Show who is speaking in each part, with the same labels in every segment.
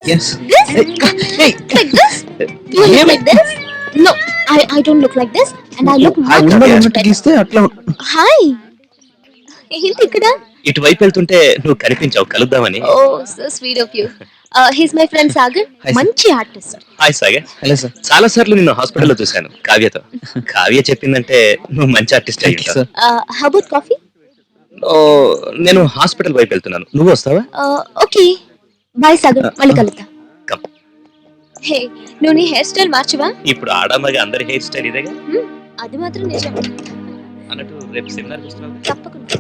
Speaker 1: Yes.
Speaker 2: This?
Speaker 1: Hey.
Speaker 2: Like this? You look like this? No, I don't look like this, and I look much
Speaker 1: ఉన్నట్టు
Speaker 2: better.
Speaker 1: గీస్తే అట్లా
Speaker 2: Hi. ఏంటి ఇక్కడ?
Speaker 3: ఇటువైపు వెళ్తుంటే నువ్వు కనిపించావు, కలుద్దామని.
Speaker 2: Oh, so sweet of you. He's my friend Sagar.
Speaker 1: Hi, sir.
Speaker 2: మంచి artist.
Speaker 3: Hi Sagar.
Speaker 1: Hello sir.
Speaker 3: చాలా సార్లు నిన్ను హాస్పిటల్లో చూశాను కావ్యతో. కావ్య చెప్పిందంటే నువ్వు మంచి artist
Speaker 1: thank you sir.
Speaker 2: How about coffee?
Speaker 3: నేను హాస్పిటల్ వైపు వెళ్తున్నాను, నువ్వు వస్తావా?
Speaker 2: Okay. Bye Sagar. మళ్ళీ కలుద్దాం.
Speaker 3: కమ్.
Speaker 2: హే, నువ్వు నీ హెయిర్ స్టైల్ మార్చవా?
Speaker 3: ఇప్పుడు ఆడామగా అందరి హెయిర్ స్టైల్ ఇదేగా.
Speaker 2: అది మాత్రం నిజం.
Speaker 3: అన్నట్టు రేపు సెమినార్ వస్తున్నావు.
Speaker 2: తప్పకుండా.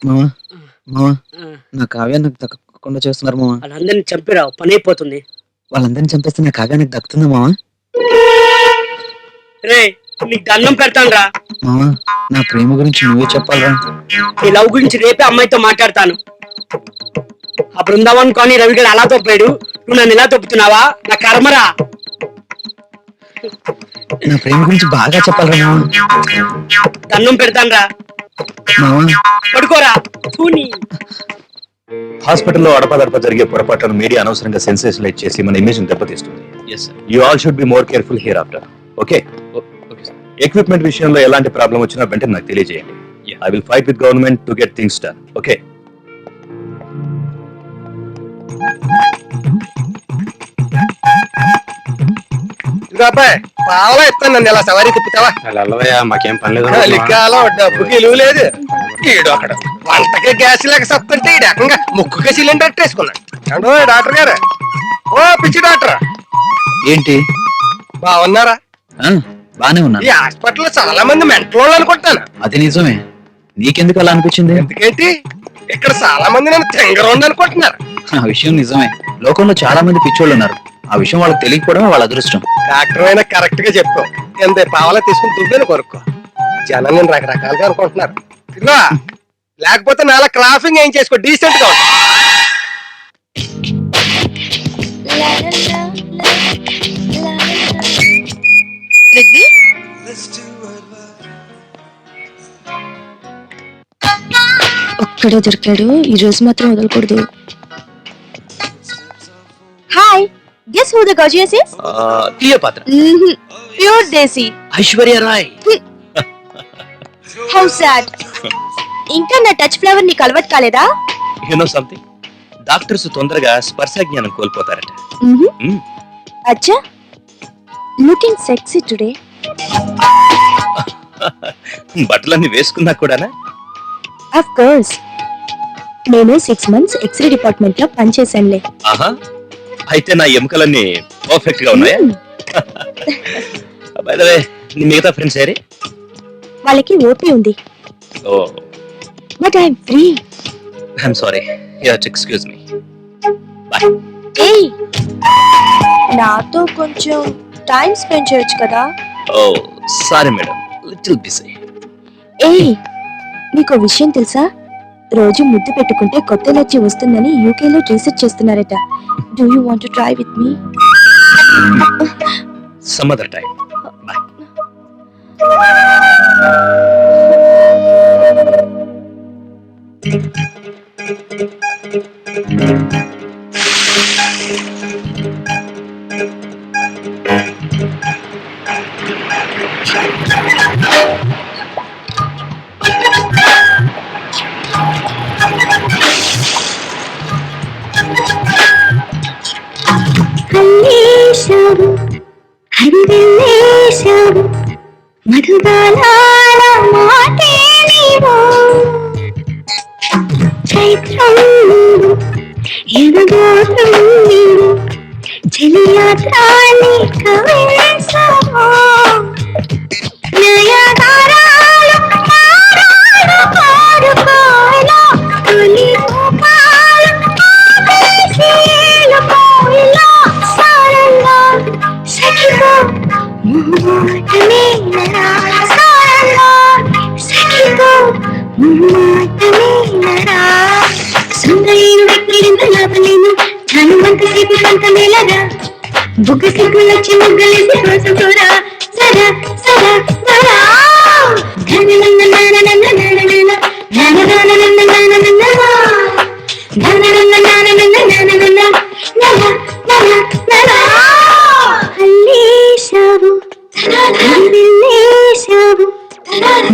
Speaker 1: మామా మామా నా కావ్య నాకు దక్కకుండా చేస్తున్నారు మామా.
Speaker 4: వాళ్ళందరినీ చంపిరావు, పని అయిపోతుంది.
Speaker 1: వాళ్ళందరినీ చంపేస్తే నా కావ్య నాకు దక్కుతుందా మామా?
Speaker 4: రే, నీకు దండం పెడతాను రా.
Speaker 1: మామా నా ప్రేమ గురించి నువ్వే చెప్పాలరా.
Speaker 4: ఈ లవ్ గురించి రేపే అమ్మాయితో మాట్లాడతాను. ఆ బృందావన్ కానీ రవి గారు అలా తొప్పాడు, నువ్వు నన్ను ఇలా తొప్పుతున్నావా? నా కర్మరా.
Speaker 1: నా ప్రేమ గురించి బాగా చెప్పాలరా మామా.
Speaker 4: దండం పెడతాను రా.
Speaker 1: మామా
Speaker 4: పడుకోరా. కూని.
Speaker 5: హాస్పిటల్లో అడపదడప జరిగే పొరపాట్లను మీడియా అనవసరంగా సెన్సేషనలైజ్ చేసి మన ఇమేజ్ దెబ్బతీస్తుంది.
Speaker 3: Yes sir.
Speaker 5: You all should be more careful hereafter. Okay,
Speaker 3: okay sir.
Speaker 5: Equipment విషయంలో ఎలాంటి ప్రాబ్లం వచ్చినా వెంటనే నాకు తెలియజేయండి. I will fight with government to get things done. Okay.
Speaker 6: పావలా ఇస్తాను, నన్ను ఇలా సవారీ తిప్పుతావా?
Speaker 5: మాకేం పని
Speaker 6: లిక్కాలో డబ్బుకి విలువ లేదు. ఈడు అక్కడ వంటకి గ్యాస్ లేక సత్తుంటే ఈడు ఏకంగా ముక్కుకి సిలిండర్ వేసుకున్నాడు. అండో డాక్టర్ గారు, ఓ పిచ్చి డాక్టర్,
Speaker 1: ఏంటి?
Speaker 6: బాగున్నారా?
Speaker 1: బానే ఉన్నా.
Speaker 6: ఈ హాస్పిటల్లో చాలా మంది మెంటల్ అనుకుంటాను.
Speaker 1: అది నిజమే. నీకెందుకు అలా అనిపించింది?
Speaker 6: ఎందుకేంటి, ఇక్కడ చాలా మంది నన్ను తెంగరోండి అనుకుంటున్నారు.
Speaker 1: ఆ విషయం నిజమే. లోకంలో చాలా మంది పిచ్చోళ్ళు ఉన్నారు. ఆ విషయం వాళ్ళకి తెలియకపోవడమే వాళ్ళ అదృష్టం.
Speaker 6: డాక్టర్ అయినా కరెక్ట్ గా చెప్పావు. ఎంత పావలా తీసుకుని దుబ్బేను కొరుక్కో. జనం నేను రకరకాలుగా అనుకుంటున్నారు. ఇదిగో, లేకపోతే నాలా క్రాఫింగ్ ఏం చేసుకో, డీసెంట్ గా ఉంటుంది.
Speaker 2: పృథ్వీ, ఒక్కడే దొరికాడు. ఈ రోజు మాత్రం వదలకూడదు. Hi, guess who the gorgeous is?
Speaker 3: Cleopatra.
Speaker 2: Pure desi.
Speaker 3: Aishwarya Rai.
Speaker 2: How sad. ఇంకా నా టచ్ ఫ్లేవర్ నీకు అలవాటు కాలేదా?
Speaker 3: యు నో సంథింగ్, డాక్టర్స్ తొందరగా స్పర్శ జ్ఞానం కోల్పోతారట.
Speaker 2: అచ్చా, లుకింగ్ సెక్సీ టుడే.
Speaker 3: బట్టలన్నీ వేసుకున్నా కూడానా?
Speaker 2: ఆఫ్ కోర్స్, నేను 6 months ఎక్స్రే డిపార్ట్మెంట్ లో పనిచేశానులే.
Speaker 3: ఆహా, అయితే నా ఎముకలన్నీ పర్ఫెక్ట్ గా ఉన్నాయా? బై ద వే, నీ మిగతా ఫ్రెండ్స్ ఏరి?
Speaker 2: వాళ్ళకి ఓపీ ఉంది.
Speaker 3: Oh,
Speaker 2: but I'm free.
Speaker 3: I'm sorry, you have to excuse me. Bye.
Speaker 2: ఏయ్, నాతో కొంచెం టైం స్పెండ్ చేయొచ్చు కదా.
Speaker 3: Oh sorry madam, little busy.
Speaker 2: ఏయ్, నీకు విషయం తెలుసా? రోజు ముద్దు పెట్టుకుంటే కొత్త ఎలర్జీ వస్తుందని యూకేలో రీసెర్చ్ చేస్తున్నారట. Do you want to try with me?
Speaker 3: Some other time. Bye.
Speaker 2: హల్లేశావు, హరివెల్లేశావు, మధుగానాల మాటే నీవు. చైత్రం నీవు, ఎనగోత్రం నీవు, జలియాత్రాన్ని కవేశావు. నయగారాలు మారాలు పాడుకోలా, తొలి రూపాలు ఆవేశీలు పోయిలా. సారంగా సఖిగా ముహూర్తమే నరా, సారంగా సఖిగా ముహూర్తమే నరా. సుందరీను వెక్కిరింత లాపలేను, ధనుమంత సేపు కంత మేలరా. బుగ్గ సిగ్గులొచ్చి ముగ్గలేసి కోసం చూరా, సరా సరా సరా. ధన నన్న నన్న నన్న నన్న నన్న నన్న నన్న నన్న నన్న నన్న. అల్లేశావు, వెళ్ళేశావు,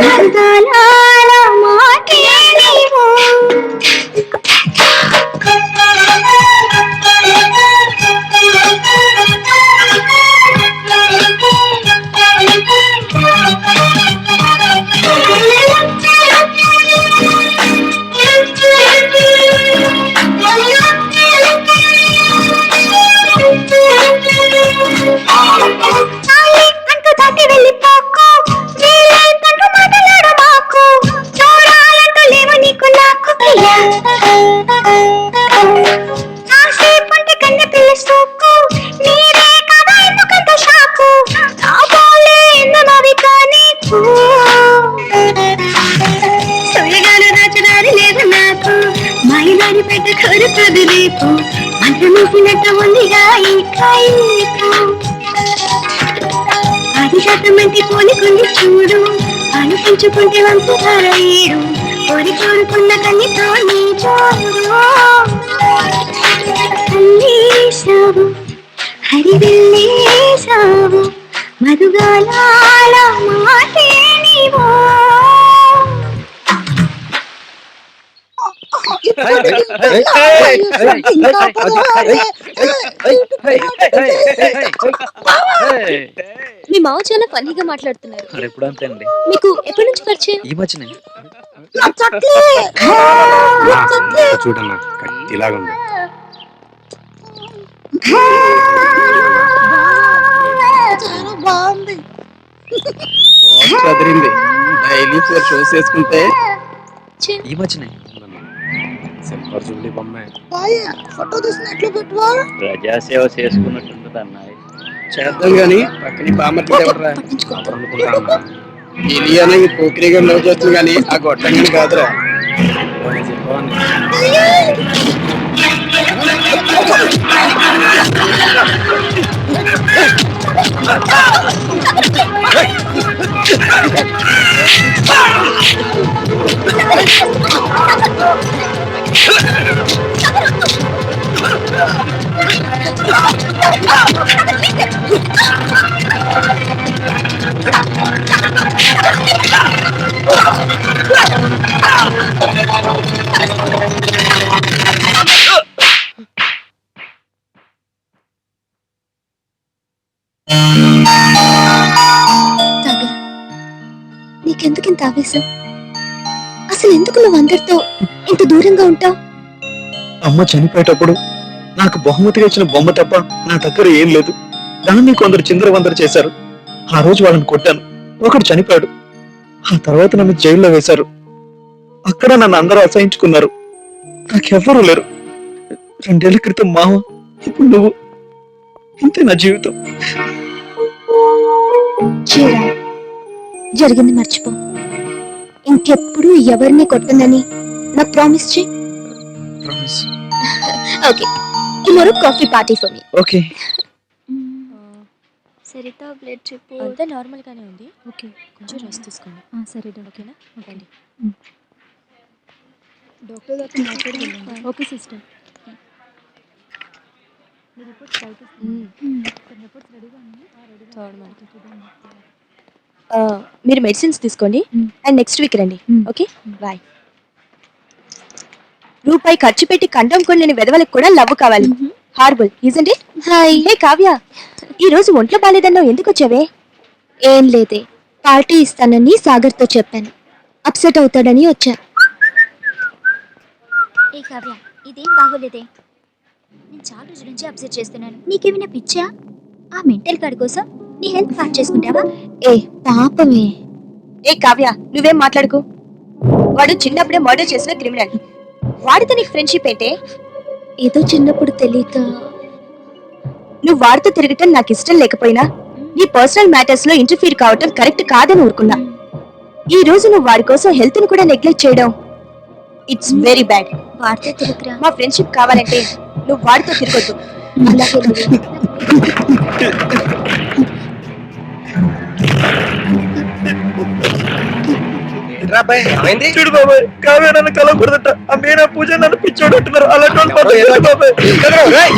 Speaker 2: మృగాలాల మాటే నీవు. పోలికొంది చూడు, అనిపించుకుంటే వంశధారయ్యేడు, కోరి కోరుకున్న కన్నితో నీ చూడు. అల్లేశావు, హరివెల్లేశావు, మధుగాలాల మాటే నీవో. మీ మావ చాలా ఫన్నీగా మాట్లాడుతున్నారు.
Speaker 1: ఎప్పుడు అంతే అండి,
Speaker 2: మీకు ఎప్పటి నుంచి పరిచయం?
Speaker 1: ఈ మధ్యనే.
Speaker 6: చూడన్నా ఇలాగ ఉంది.
Speaker 2: బాగుంది.
Speaker 6: చదిరింది డైలీ 4 షోస్ వేసుకుంటే
Speaker 1: ఈ మధ్యనే.
Speaker 6: సింపర్ జూబ్లీ బొమ్మ
Speaker 2: ఫోటో తీసినట్లు పెట్టువా.
Speaker 3: ప్రజాసేవ చేసుకున్నట్టుంటది అన్నయ్య.
Speaker 6: చేద్దాం గాని పక్కన బామర్తి ఎవడరా
Speaker 2: పట్టించుకో.
Speaker 6: ఇలియానా ఈ పోకిరిగా లవ్ చేస్తుంది కానీ ఆ గొట్టంగా కాదురా.
Speaker 2: నీకెందుకు ఇంత ఆవేశం? అసలు ఎందుకు నువ్వు అందరితో ఇంత దూరంగా ఉంటావు?
Speaker 1: అమ్మ చనిపోయేటప్పుడు నాకు బహుమతిగా ఇచ్చిన బొమ్మ తప్ప నా దగ్గర ఏం లేదు. దాన్ని కొందరు చిందరవందర చేశారు. ఆ రోజు వాళ్ళని కొట్టాను. ఒకడు చనిపోయాడు. ఆ తర్వాత నన్ను జైల్లో వేశారు. అక్కడ నన్ను అందరూ అసహించుకున్నారు. నాకెవ్వరూ లేరు. 2 ఏళ్ల క్రితం మావ, ఇప్పుడు నువ్వు. ఇంతే నా జీవితం.
Speaker 2: చీరా, జరిగింది మర్చిపో. ఇంకెప్పుడు ఎవరిని కొట్టనని నాకు ప్రామిస్ చేయి.
Speaker 1: Promise.
Speaker 2: Okay, tomorrow coffee party for me.
Speaker 1: Okay.
Speaker 2: Saritha blood చెప్పు. అంతా నార్మల్ గానే ఉంది. ఓకే, కొంచెం రెస్ట్ తీసుకోండి. సరే ఓకేనా? ఓకే. డాక్టర్ గారితో మాట్లాడి వెళ్ళండి. Okay sister. మీరు మెడిసిన్స్ తీసుకోండి అండ్ నెక్స్ట్ వీక్ రండి. Okay, bye. రూపాయి ఖర్చు పెట్టి కండం కొనలేని వెదవలకు కూడా లవ్ కావాలి. Horrible isn't it? Hi. Hey Kavya, ఈ రోజు ఒంట్లో బాలేదన్నావు, ఎందుకు వచ్చావే? ఏం లేదే, పార్టీ ఇస్తానని సాగర్తో చెప్పాను. అప్సెట్ అవుతాడని వచ్చా.
Speaker 7: ఏ కావ్య, ఇదేం బాగోలేదే. నేను చాలా రోజుల నుంచి అబ్జర్వ్ చేస్తున్నాను. నీకేమైనా పిచ్చా? ఆ మెంటల్ కార్డ్ కోసం నీ హెల్త్ పార్ట్ చేసుకుంటావా?
Speaker 2: ఏ పాపమే. ఏ కావ్య, నువ్వేం మాట్లాడుకు. వాడు చిన్నప్పుడే మర్డర్ చేసిన క్రిమినల్. వాడితో నీకు ఫ్రెండ్షిప్ ఏంటే? ఏదో చిన్నప్పుడు తెలియక. నువ్వు వాడితో తిరగటం నాకు ఇష్టం లేకపోయినా నీ పర్సనల్ మ్యాటర్స్ లో ఇంటర్ఫీర్ కావటం కరెక్ట్ కాదని ఊరుకున్నా. ఈ రోజు నువ్వు వాడి కోసం హెల్త్ ను కూడా నెగ్లెక్ట్ చేయడం, ఇట్స్ వెరీ బ్యాడ్.
Speaker 7: వాడితో తిరుగురా.
Speaker 2: మా ఫ్రెండ్షిప్ కావాలంటే నువ్వు వాడితో తిరగొద్దు. అలాగే
Speaker 6: ఏంట్రా అబ్బాయి ఏమైంది
Speaker 1: చూడు బాబాయ్, కావ్య నన్ను కలవకూడదట. ఆ మీనా పూజ నన్ను పిచ్చోడు అంటున్నారు. అలాంటి వాళ్ళు
Speaker 6: ఎవరో ఏదో
Speaker 1: పంపించండి బాబాయ్.
Speaker 6: ఎదురు, రేయ్.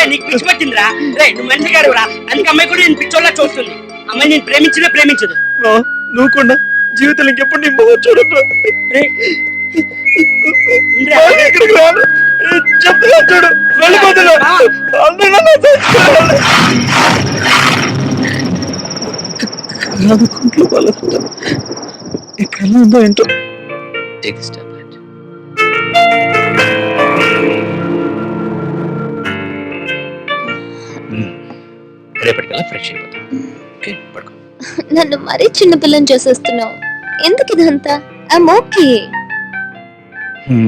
Speaker 4: నీకు పిచ్చి పట్టిందిరా రే నువ్వు మంచి గారు రా అందుకే అమ్మాయి కూడా నేను పిచ్చోళ్ళ చూస్తుంది అమ్మాయి నేను ప్రేమించదు
Speaker 1: నువ్వు కూడా జీవితంలో ఇంకెప్పుడు నీ మొహం చూడదు. ఇక్కడికి రాను. చెప్తున్నా చూడు, వెళ్ళిపోతున్నా. అందరూ నన్ను చంపుకోవాలి. కుంట్లో పలుకుతా. ఎక్కడ ఉందో ఏంటో.
Speaker 3: Take this tablet. రేపటికల్లా ఫ్రెష్ అయిపోతాం. ఓకే పడుకో.
Speaker 2: నన్ను మరీ చిన్నపిల్లని చేసేస్తున్నావు. ఎందుకు ఇదంతా? I'm okay.
Speaker 3: Hmm.